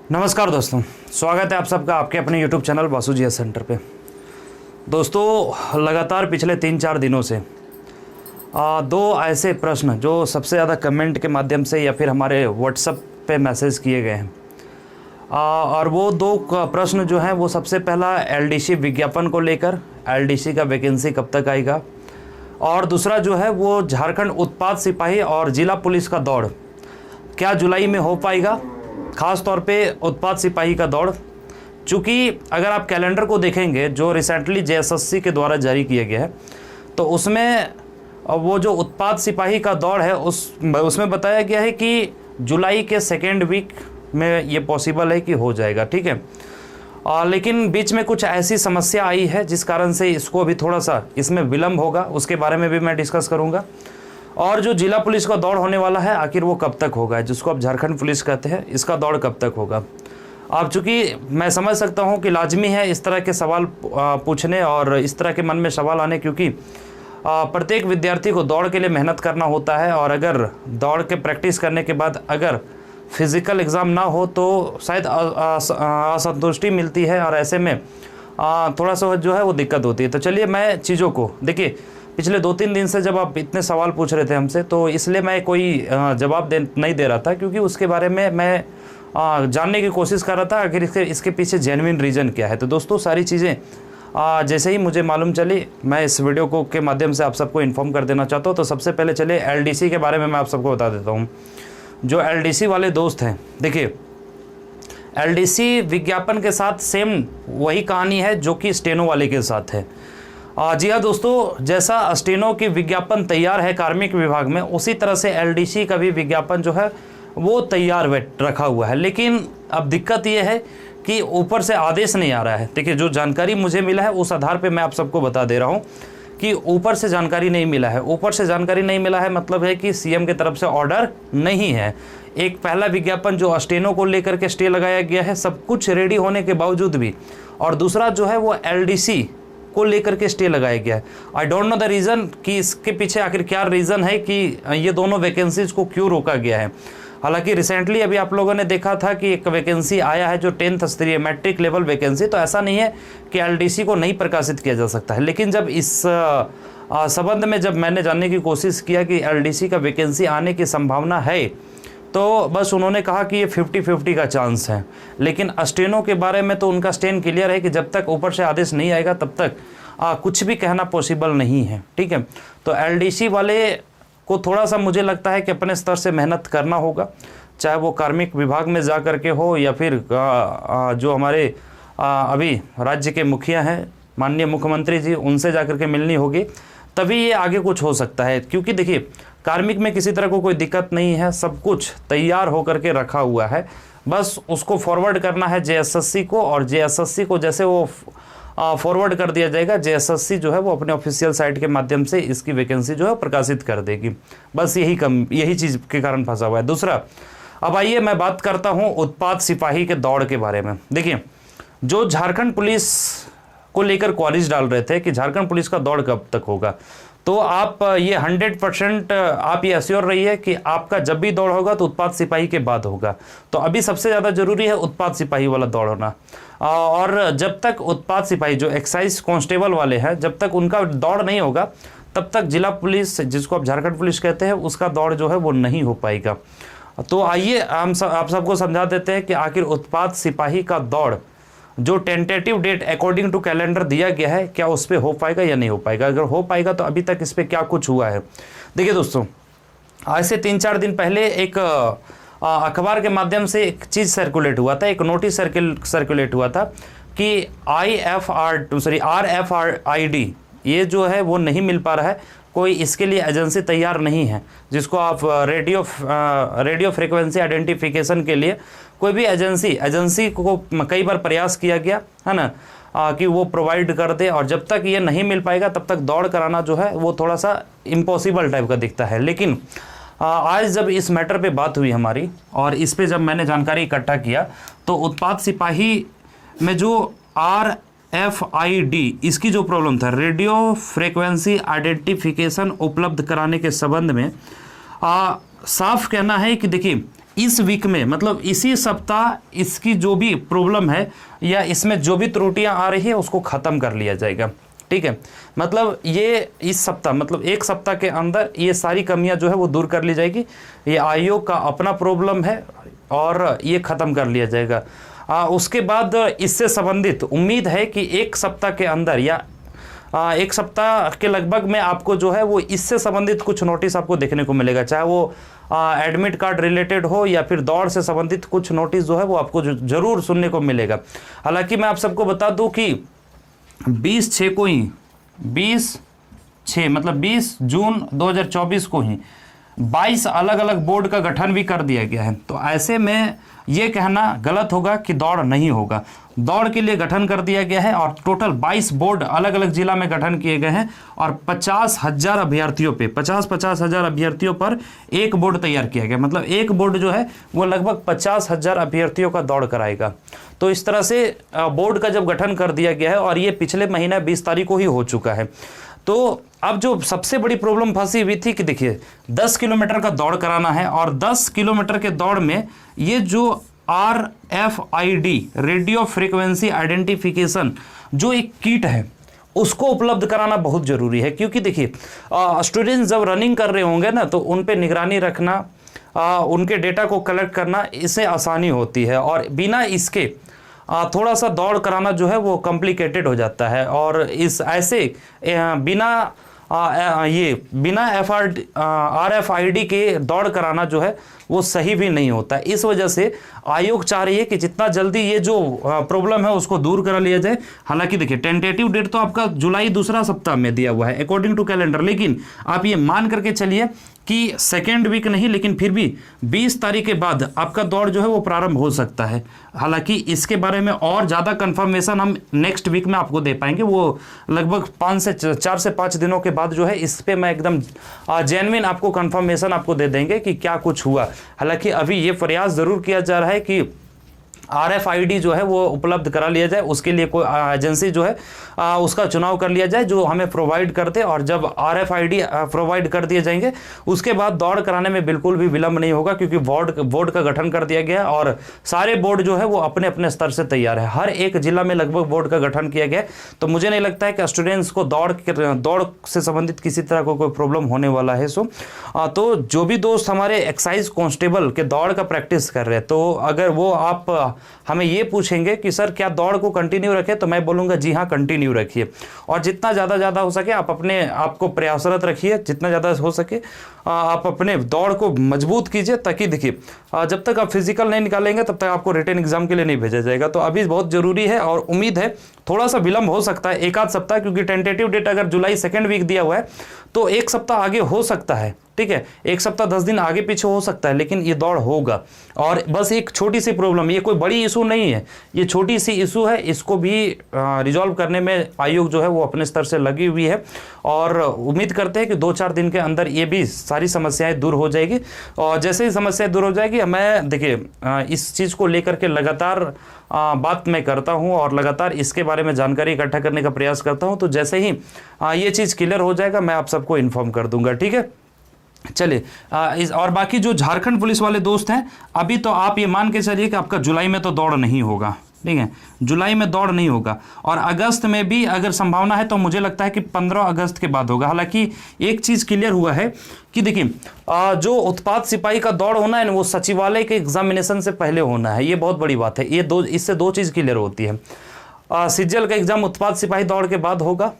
नमस्कार दोस्तों, स्वागत है आप सबका आपके अपने YouTube चैनल वासुजी सेंटर पे। दोस्तों, लगातार पिछले 3-4 दिनों से दो ऐसे प्रश्न जो सबसे ज़्यादा कमेंट के माध्यम से या फिर हमारे व्हाट्सएप पे मैसेज किए गए हैं, और वो दो प्रश्न जो हैं वो सबसे पहला LDC विज्ञापन को लेकर, LDC का वैकेंसी कब तक आएगा, और दूसरा जो है वो झारखंड उत्पाद सिपाही और जिला पुलिस का दौड़ क्या जुलाई में हो पाएगा, ख़ास तौर पे उत्पाद सिपाही का दौड़। चूँकि अगर आप कैलेंडर को देखेंगे जो रिसेंटली JSSC के द्वारा जारी किया गया है, तो उसमें वो जो उत्पाद सिपाही का दौड़ है उसमें बताया गया है कि जुलाई के 2nd वीक में ये पॉसिबल है कि हो जाएगा, ठीक है। लेकिन बीच में कुछ ऐसी समस्या आई है जिस कारण से इसको अभी थोड़ा सा इसमें विलम्ब होगा, उसके बारे में भी मैं डिस्कस करूँगा। और जो जिला पुलिस का दौड़ होने वाला है आखिर वो कब तक होगा, जिसको आप झारखंड पुलिस कहते हैं, इसका दौड़ कब तक होगा। अब चूँकि मैं समझ सकता हूँ कि लाजमी है इस तरह के सवाल पूछने और इस तरह के मन में सवाल आने, क्योंकि प्रत्येक विद्यार्थी को दौड़ के लिए मेहनत करना होता है, और अगर दौड़ के प्रैक्टिस करने के बाद अगर फिज़िकल एग्ज़ाम ना हो तो शायद असंतुष्टि मिलती है, और ऐसे में थोड़ा सा जो है वो दिक्कत होती है। तो चलिए मैं चीज़ों को देखिए, पिछले 2-3 दिन से जब आप इतने सवाल पूछ रहे थे हमसे, तो इसलिए मैं कोई जवाब नहीं दे रहा था, क्योंकि उसके बारे में मैं जानने की कोशिश कर रहा था आखिर इसके पीछे जेन्युइन रीज़न क्या है। तो दोस्तों, सारी चीज़ें जैसे ही मुझे मालूम चली मैं इस वीडियो को के माध्यम से आप सबको इन्फॉर्म कर देना चाहता हूँ। तो सबसे पहले चलिए LDC के बारे में मैं आप सबको बता देता हूँ। जो LDC वाले दोस्त हैं, देखिए LDC विज्ञापन के साथ सेम वही कहानी है जो कि स्टेनो वाले के साथ है। जी हाँ दोस्तों, जैसा स्टेनो की विज्ञापन तैयार है कार्मिक विभाग में, उसी तरह से LDC का भी विज्ञापन जो है वो तैयार रखा हुआ है। लेकिन अब दिक्कत ये है कि ऊपर से आदेश नहीं आ रहा है। देखिए, जो जानकारी मुझे मिला है उस आधार पे मैं आप सबको बता दे रहा हूँ कि ऊपर से जानकारी नहीं मिला है। ऊपर से जानकारी नहीं मिला है मतलब है कि CM की तरफ से ऑर्डर नहीं है। एक पहला विज्ञापन जो स्टेनो को लेकर के स्टे लगाया गया है, सब कुछ रेडी होने के बावजूद भी, और दूसरा जो है वो LDC को लेकर के स्टे लगाया गया है। I don't know the reason कि इसके पीछे आखिर क्या रीज़न है कि ये दोनों वैकेंसीज को क्यों रोका गया है। हालांकि रिसेंटली अभी आप लोगों ने देखा था कि एक वैकेंसी आया है जो 10th स्तरीय मैट्रिक लेवल वैकेंसी, तो ऐसा नहीं है कि LDC को नहीं प्रकाशित किया जा सकता है। लेकिन जब इस संबंध में जब मैंने जानने की कोशिश किया कि LDC का वैकेंसी आने की संभावना है, तो बस उन्होंने कहा कि ये 50-50 का चांस है। लेकिन स्टेनो के बारे में तो उनका स्टैंड क्लियर है कि जब तक ऊपर से आदेश नहीं आएगा तब तक कुछ भी कहना पॉसिबल नहीं है, ठीक है। तो LDC वाले को थोड़ा सा मुझे लगता है कि अपने स्तर से मेहनत करना होगा, चाहे वो कार्मिक विभाग में जा कर के हो या फिर जो हमारे अभी राज्य के मुखिया हैं माननीय मुख्यमंत्री जी, उनसे जा कर के मिलनी होगी, तभी ये आगे कुछ हो सकता है। क्योंकि देखिए, कार्मिक में किसी तरह को कोई दिक्कत नहीं है, सब कुछ तैयार होकर के रखा हुआ है, बस उसको फॉरवर्ड करना है JSSC को, और JSSC को जैसे वो फॉरवर्ड कर दिया जाएगा, JSSC जो है वो अपने ऑफिशियल साइट के माध्यम से इसकी वैकेंसी जो है प्रकाशित कर देगी। बस यही चीज़ के कारण फंसा हुआ है। दूसरा, अब आइए मैं बात करता हूँ उत्पाद सिपाही के दौड़ के बारे में। देखिए, जो झारखंड पुलिस को लेकर क्वारीज डाल रहे थे कि झारखंड पुलिस का दौड़ कब तक होगा, तो आप ये 100% आप ये एश्योर रहिए कि आपका जब भी दौड़ होगा तो उत्पाद सिपाही के बाद होगा। तो अभी सबसे ज़्यादा ज़रूरी है उत्पाद सिपाही वाला दौड़ होना, और जब तक उत्पाद सिपाही जो एक्साइज कांस्टेबल वाले हैं, जब तक उनका दौड़ नहीं होगा तब तक जिला पुलिस, जिसको आप झारखंड पुलिस कहते हैं, उसका दौड़ जो है वो नहीं हो पाएगा। तो आइए आप सबको समझा देते हैं कि आखिर उत्पाद सिपाही का दौड़ जो tentative date according to calendar दिया गया है, क्या उस पर हो पाएगा या नहीं हो पाएगा। अगर हो पाएगा तो अभी तक इस पर क्या कुछ हुआ है। देखिए दोस्तों, आज से 3-4 दिन पहले एक अखबार के माध्यम से एक चीज़ सर्कुलेट हुआ था, एक नोटिस सर्कुलेट हुआ था कि RFID ये जो है वो नहीं मिल पा रहा है, कोई इसके लिए एजेंसी तैयार नहीं है, जिसको आप रेडियो फ्रिक्वेंसी आइडेंटिफिकेशन के लिए कोई भी एजेंसी को कई बार प्रयास किया गया है ना, कि वो प्रोवाइड कर दे, और जब तक ये नहीं मिल पाएगा तब तक दौड़ कराना जो है वो थोड़ा सा इम्पॉसिबल टाइप का दिखता है। लेकिन आज जब इस मैटर पे बात हुई हमारी, और इस पे जब मैंने जानकारी इकट्ठा किया, तो उत्पाद सिपाही में जो RFID इसकी जो प्रॉब्लम था, रेडियो फ्रिक्वेंसी आइडेंटिफिकेशन उपलब्ध कराने के संबंध में साफ कहना है कि देखिए इस वीक में मतलब इसी सप्ताह इसकी जो भी प्रॉब्लम है या इसमें जो भी त्रुटियां आ रही है उसको ख़त्म कर लिया जाएगा। ठीक है, मतलब ये इस सप्ताह मतलब एक सप्ताह के अंदर ये सारी कमियां जो है वो दूर कर ली जाएगी। ये आयोग का अपना प्रॉब्लम है और ये ख़त्म कर लिया जाएगा। उसके बाद इससे संबंधित उम्मीद है कि एक सप्ताह के अंदर या एक सप्ताह के लगभग में आपको जो है वो इससे संबंधित कुछ नोटिस आपको देखने को मिलेगा, चाहे वो एडमिट कार्ड रिलेटेड हो या फिर दौड़ से संबंधित कुछ नोटिस जो है वो आपको ज़रूर सुनने को मिलेगा। हालांकि मैं आप सबको बता दूं कि 20/6 को ही 20/6 मतलब 20 जून 2024 को ही 22 अलग अलग बोर्ड का गठन भी कर दिया गया है। तो ऐसे में ये कहना गलत होगा कि दौड़ नहीं होगा। दौड़ के लिए गठन कर दिया गया है और टोटल 22 बोर्ड अलग अलग जिला में गठन किए गए हैं और 50,000 अभ्यर्थियों पे 50,000 अभ्यर्थियों पर एक बोर्ड तैयार किया गया। मतलब एक बोर्ड जो है वो लगभग 50,000 अभ्यर्थियों का दौड़ कराएगा। तो इस तरह से बोर्ड का जब गठन कर दिया गया है और ये पिछले महीना 20 तारीख को ही हो चुका है। तो अब जो सबसे बड़ी प्रॉब्लम फंसी हुई थी कि देखिए 10 किलोमीटर का दौड़ कराना है और 10 किलोमीटर के दौड़ में ये जो RFID रेडियो फ्रीक्वेंसी आइडेंटिफिकेशन जो एक किट है उसको उपलब्ध कराना बहुत ज़रूरी है। क्योंकि देखिए स्टूडेंट्स जब रनिंग कर रहे होंगे ना तो उन पे निगरानी रखना, उनके डेटा को कलेक्ट करना इससे आसानी होती है और बिना इसके थोड़ा सा दौड़ कराना जो है वो कॉम्प्लिकेटेड हो जाता है। और इस ऐसे बिना RFID के दौड़ कराना जो है वो सही भी नहीं होता। इस वजह से आयोग चाह रही है कि जितना जल्दी ये जो प्रॉब्लम है उसको दूर करा लिया जाए। हालांकि देखिए टेंटेटिव डेट तो आपका जुलाई दूसरा सप्ताह में दिया हुआ है अकॉर्डिंग टू कैलेंडर, लेकिन आप ये मान करके चलिए कि सेकेंड वीक नहीं लेकिन फिर भी 20 तारीख के बाद आपका दौड़ जो है वो प्रारंभ हो सकता है। हालांकि इसके बारे में और ज़्यादा कंफर्मेशन हम नेक्स्ट वीक में आपको दे पाएंगे, वो लगभग 4 से 5 दिनों के बाद जो है इस पर मैं एकदम जेन्युइन आपको कंफर्मेशन आपको दे देंगे कि क्या कुछ हुआ। हालांकि अभी ये प्रयास ज़रूर किया जा रहा है कि RFID जो है वो उपलब्ध करा लिया जाए, उसके लिए कोई एजेंसी जो है उसका चुनाव कर लिया जाए जो हमें प्रोवाइड करते, और जब RFID प्रोवाइड कर दिए जाएंगे उसके बाद दौड़ कराने में बिल्कुल भी विलंब नहीं होगा। क्योंकि बोर्ड का गठन कर दिया गया है और सारे बोर्ड जो है वो अपने अपने स्तर से तैयार है। हर एक जिला में लगभग बोर्ड का गठन किया गया है। तो मुझे नहीं लगता है कि स्टूडेंट्स को दौड़ से संबंधित किसी तरह को कोई प्रॉब्लम होने वाला है। तो जो भी दोस्त हमारे एक्साइज कांस्टेबल के दौड़ का प्रैक्टिस कर रहे हैं, तो अगर वो आप हमें ये पूछेंगे कि सर क्या दौड़ को कंटिन्यू रखें, तो मैं बोलूँगा जी हाँ कंटिन्यू रखिए। और जितना ज़्यादा हो सके आप अपने आप को प्रयासरत रखिए, जितना ज़्यादा हो सके आप अपने दौड़ को मजबूत कीजिए। ताकि देखिए जब तक आप फिजिकल नहीं निकालेंगे तब तक आपको रिटन एग्जाम के लिए नहीं भेजा जाएगा। तो अभी बहुत ज़रूरी है और उम्मीद है थोड़ा सा विलंब हो सकता है, एक आध सप्ताह, क्योंकि टेंटेटिव डेट अगर जुलाई सेकेंड वीक दिया हुआ है तो एक सप्ताह आगे हो सकता है। ठीक है, एक सप्ताह 10 दिन आगे पीछे हो सकता है, लेकिन ये दौड़ होगा। और बस एक छोटी सी प्रॉब्लम, ये कोई बड़ी इशू नहीं है, ये छोटी सी इशू है, इसको भी रिजॉल्व करने में आयोग जो है वो अपने स्तर से लगी हुई है। और उम्मीद करते हैं कि 2-4 दिन के अंदर ये भी सारी समस्याएं दूर हो जाएगी। और जैसे ही समस्याएं दूर हो जाएगी, मैं देखिए इस चीज़ को लेकर के लगातार बात मैं करता हूं और लगातार इसके बारे में जानकारी इकट्ठा करने का प्रयास करता हूं। तो जैसे ही ये चीज़ क्लियर हो जाएगा मैं आप सबको इन्फॉर्म कर दूंगा। ठीक है, चलिए और बाकी जो झारखंड पुलिस वाले दोस्त हैं, अभी तो आप ये मान के चलिए कि आपका जुलाई में तो दौड़ नहीं होगा। ठीक है, जुलाई में दौड़ नहीं होगा और अगस्त में भी अगर संभावना है तो मुझे लगता है कि 15 अगस्त के बाद होगा। हालांकि एक चीज़ क्लियर हुआ है कि देखिए जो उत्पाद सिपाही का दौड़ होना है ना वो सचिवालय के एग्जामिनेशन से पहले होना है। ये बहुत बड़ी बात है। ये इससे दो चीज़ क्लियर होती है। सीजीएल का एग्जाम उत्पाद सिपाही दौड़ के बाद होगा,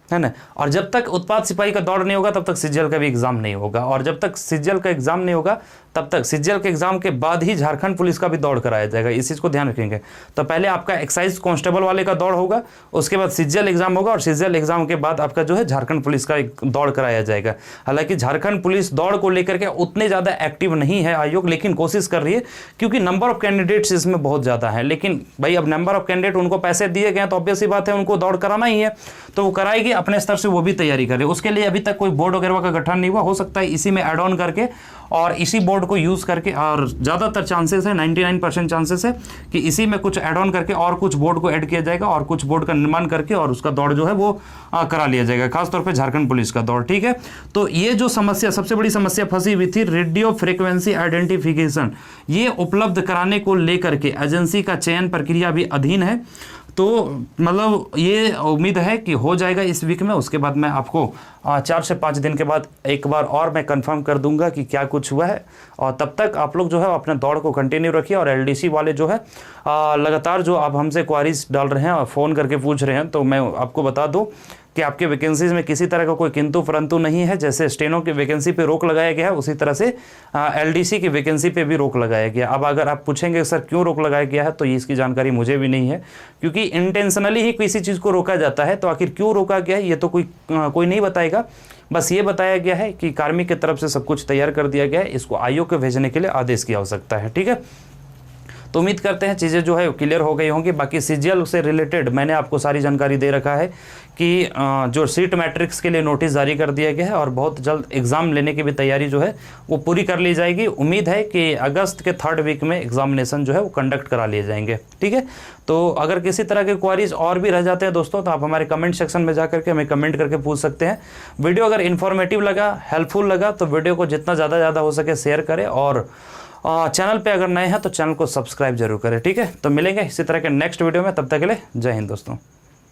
है ना। और जब तक उत्पाद सिपाही का दौड़ नहीं होगा तब तक सीजीएल का भी एग्जाम नहीं होगा, और जब तक सीजीएल का एग्जाम नहीं होगा तब तक सीजीएल के एग्जाम के बाद ही झारखंड पुलिस का भी दौड़ कराया जाएगा। इस चीज़ को ध्यान रखेंगे। तो पहले आपका एक्साइज कांस्टेबल वाले का दौड़ होगा, उसके बाद सीजीएल एग्जाम होगा, और सीजीएल एग्जाम के बाद आपका जो है झारखंड पुलिस का एक दौड़ कराया जाएगा। हालांकि झारखंड पुलिस दौड़ को लेकर के उतने ज़्यादा एक्टिव नहीं है आयोग, लेकिन कोशिश कर रही है क्योंकि नंबर ऑफ कैंडिडेट्स इसमें बहुत ज़्यादा है। लेकिन भाई अब नंबर ऑफ कैंडिडेट उनको पैसे दिए गए तो ऑब्वियस सी बात है उनको दौड़ कराना ही है, तो वो कराएगी। अपने स्तर से वो भी तैयारी करें। उसके लिए अभी तक कोई बोर्ड वगैरह का गठन नहीं हुआ, हो सकता है इसी में ऐड ऑन करके और इसी बोर्ड को यूज़ करके, और ज़्यादातर चांसेस है 99% चांसेस है कि इसी में कुछ ऐड ऑन करके और कुछ बोर्ड को ऐड किया जाएगा और कुछ बोर्ड का निर्माण करके और उसका दौड़ जो है वो करा लिया जाएगा, खासतौर पे झारखंड पुलिस का दौड़। ठीक है, तो ये जो समस्या, सबसे बड़ी समस्या फंसी हुई थी रेडियो फ्रीक्वेंसी आइडेंटिफिकेशन, ये उपलब्ध कराने को लेकर के एजेंसी का चयन प्रक्रिया भी अधीन है। तो मतलब ये उम्मीद है कि हो जाएगा इस वीक में। उसके बाद मैं आपको 4 से 5 दिन के बाद एक बार और मैं कंफर्म कर दूंगा कि क्या कुछ हुआ है। और तब तक आप लोग जो है अपने दौड़ को कंटिन्यू रखिए। और एलडीसी वाले जो है लगातार जो आप हमसे क्वारीज डाल रहे हैं और फ़ोन करके पूछ रहे हैं, तो मैं आपको बता दूं कि आपके वैकेंसीज में किसी तरह का कोई किंतु परंतु नहीं है। जैसे स्टेनो की वैकेंसी पे रोक लगाया गया है, उसी तरह से एलडीसी की वैकेंसी पे भी रोक लगाया गया। अब अगर आप पूछेंगे सर क्यों रोक लगाया गया है, तो ये इसकी जानकारी मुझे भी नहीं है, क्योंकि इंटेंशनली ही किसी चीज़ को रोका जाता है। तो आखिर क्यों रोका गया है ये तो कोई नहीं बताएगा। बस ये बताया गया है कि कार्मिक की तरफ से सब कुछ तैयार कर दिया गया है, इसको आयोग को भेजने के लिए आदेश की आवश्यकता है। ठीक है, तो उम्मीद करते हैं चीज़ें जो है क्लियर हो गई होंगी। बाकी सीजीएल से रिलेटेड मैंने आपको सारी जानकारी दे रखा है कि जो सीट मैट्रिक्स के लिए नोटिस जारी कर दिया गया है और बहुत जल्द एग्ज़ाम लेने की भी तैयारी जो है वो पूरी कर ली जाएगी। उम्मीद है कि अगस्त के 3rd वीक में एग्जामिनेशन जो है वो कंडक्ट करा लिए जाएंगे। ठीक है, तो अगर किसी तरह के क्वारीज और भी रह जाते हैं दोस्तों, तो आप हमारे कमेंट सेक्शन में जा करके हमें कमेंट करके पूछ सकते हैं। वीडियो अगर इन्फॉर्मेटिव लगा, हेल्पफुल लगा, तो वीडियो को जितना ज़्यादा हो सके शेयर करें और चैनल पे अगर नए हैं तो चैनल को सब्सक्राइब जरूर करें। ठीक है, तो मिलेंगे इसी तरह के नेक्स्ट वीडियो में, तब तक के लिए जय हिंद दोस्तों।